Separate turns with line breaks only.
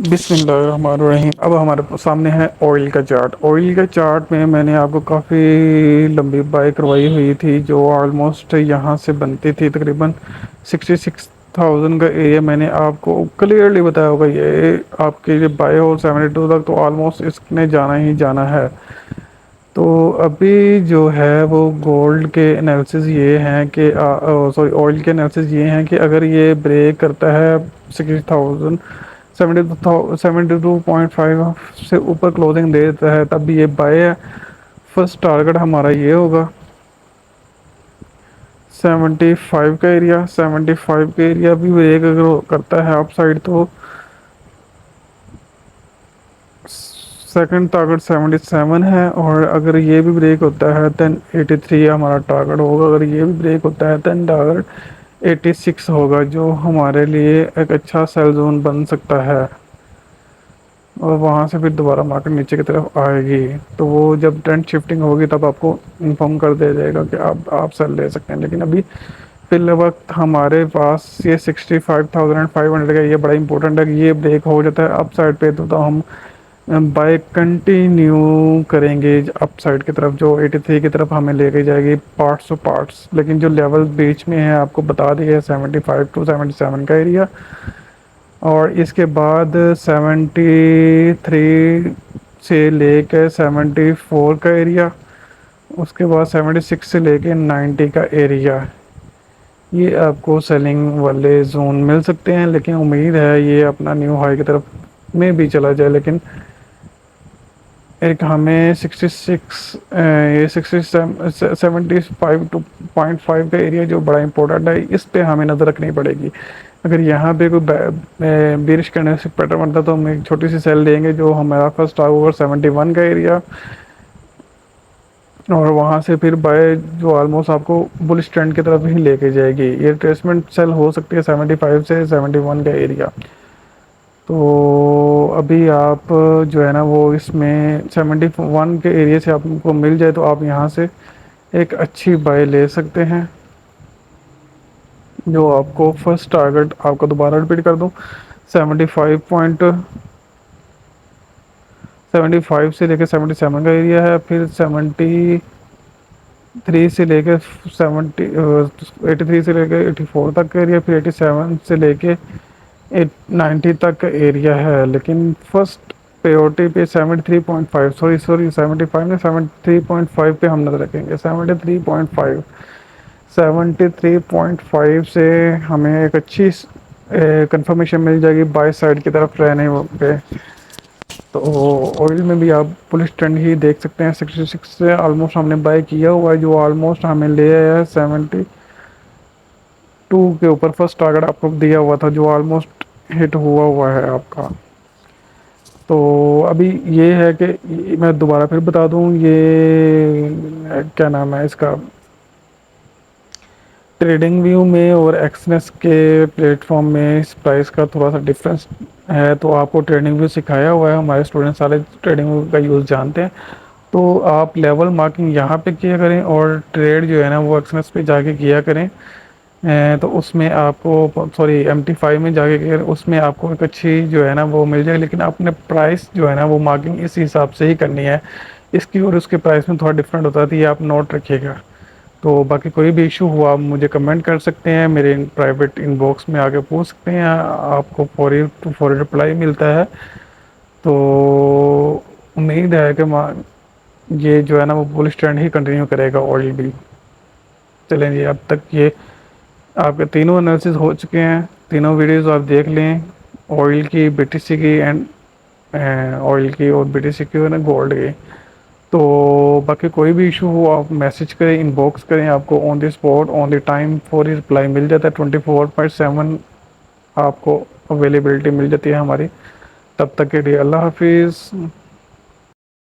बिस्मिल्लाहिर्रहमानिर्रहीम। अब हमारे सामने है ऑयल का चार्ट। ऑयल का चार्ट में मैंने आपको काफ़ी लंबी बाई करवाई हुई थी, जो ऑलमोस्ट यहाँ से बनती थी तकरीबन 66,000 का एरिया। मैंने आपको क्लियरली बताया होगा ये आपके लिए बाई हो 72 तक, तो ऑलमोस्ट इसने जाना ही जाना है। तो अभी जो है वो गोल्ड के एनालिसिस ये हैं कि सॉरी ऑयल के एनालिसिस ये हैं कि अगर ये ब्रेक करता है 60,000 72.5 से ऊपर क्लोजिंग दे देता है, तब भी ये बाय है। फर्स्ट टारगेट हमारा ये होगा 75 का एरिया। 75 का एरिया भी ब्रेक अगर करता है अप साइड, तो सेकंड टारगेट 77 है, और अगर ये भी ब्रेक होता है देन 83 हमारा टारगेट होगा। अगर ये भी ब्रेक होता है देन टारगेट 86 होगा, जो हमारे लिए एक अच्छा सेल जोन बन सकता है। और वहाँ से फिर दोबारा मार्केट नीचे की तरफ आएगी, तो वो जब ट्रेंड शिफ्टिंग होगी तब आपको इन्फॉर्म कर दिया जाएगा कि आप सेल ले सकते हैं। लेकिन अभी फिल वक्त हमारे पास ये 65,500 का ये बड़ा इंपॉर्टेंट है कि ये ब्रेक हो जाता है अप साइड पे, तो हम बाय कंटिन्यू करेंगे अप साइड की तरफ, जो 83 की तरफ हमें लेके जाएगी पार्ट्स टू पार्ट्स। लेकिन जो लेवल बीच में है आपको बता दिया है 75 टू 77 का एरिया, और इसके बाद 73 से लेकर 74 का एरिया, उसके बाद 76 से लेकर 90 का एरिया, ये आपको सेलिंग वाले जोन मिल सकते हैं। लेकिन उम्मीद है ये अपना न्यू हाई की तरफ में भी चला जाए। लेकिन एक हमें 66 ये 70.5 का एरिया जो बड़ा इंपॉर्टेंट है, इस पे हमें नज़र रखनी पड़ेगी। अगर यहाँ पे कोई बेरिश करने से पैटर्न बनता तो हम एक छोटी सी सेल लेंगे, जो हमारा फर्स्ट ओवर 71 का एरिया, और वहाँ से फिर बाय जो ऑलमोस्ट आपको बुलिश ट्रेंड की तरफ ही लेके जाएगी। ये रिट्रेसमेंट सेल हो सकती है 75 से 71 का एरिया। तो अभी आप जो है ना वो इसमें 71 के एरिया से आपको मिल जाए तो आप यहाँ से एक अच्छी बाय ले सकते हैं, जो आपको फर्स्ट टारगेट आपका दोबारा रिपीट कर दूँ 75 से लेकर 77 का एरिया है, फिर 73 से लेकर 83 से लेकर 84 तक का एरिया, फिर 87 से लेकर 90 तक का एरिया है। लेकिन फर्स्ट प्रायोरिटी पे 73.5 सॉरी 75 में 73.5 पे हम नजर रखेंगे। 73.5 73.5 से हमें एक अच्छी कंफर्मेशन मिल जाएगी बाय साइड की तरफ रहने पे। तो ऑयल में भी आप पुलिस ट्रेंड ही देख सकते हैं। 66 से ऑलमोस्ट हमने बाय किया हुआ है, जो ऑलमोस्ट हमें ले आया है 72 के ऊपर। फर्स्ट टारगेट आपको दिया हुआ था जो ऑलमोस्ट हिट हुआ हुआ है आपका। तो अभी ये है कि मैं दोबारा फिर बता दूं, ये क्या नाम है इसका, ट्रेडिंग व्यू में और एक्सनेस के प्लेटफॉर्म में इस प्राइस का थोड़ा सा डिफरेंस है। तो आपको ट्रेडिंग व्यू सिखाया हुआ है, हमारे स्टूडेंट सारे ट्रेडिंग व्यू का यूज़ जानते हैं। तो आप लेवल मार्किंग यहाँ पे किया करें, और ट्रेड जो है ना वो एक्सनेस पे जाके किया करें। तो उसमें आपको सॉरी MT5 में जाके उसमें आपको एक अच्छी जो है ना वो मिल जाएगी। लेकिन आपने प्राइस जो है ना वो मार्किंग इस हिसाब से ही करनी है। इसकी और उसके प्राइस में थोड़ा डिफरेंट होता है, तो ये आप नोट रखिएगा। तो बाकी कोई भी इशू हुआ आप मुझे कमेंट कर सकते हैं, मेरे प्राइवेट इनबॉक्स में आके पूछ सकते हैं, आपको फौरी टू फौरी रिप्लाई मिलता है। तो उम्मीद है कि ये जो है ना वो बुलिश ट्रेंड ही कंटिन्यू करेगा ऑयल भी। चलें जी, अब तक ये आपके तीनों एनालिसिस हो चुके हैं, तीनों वीडियोस आप देख लें, ऑयल की, BTC की एंड ऑयल की, और BTC की और ना गोल्ड की। तो बाकी कोई भी इशू हो आप मैसेज करें, इनबॉक्स करें, आपको on the spot on the time for reply मिल जाता है। 24/7 आपको अवेलेबिलिटी मिल जाती है हमारी। तब तक के लिए अल्लाह हाफिज़।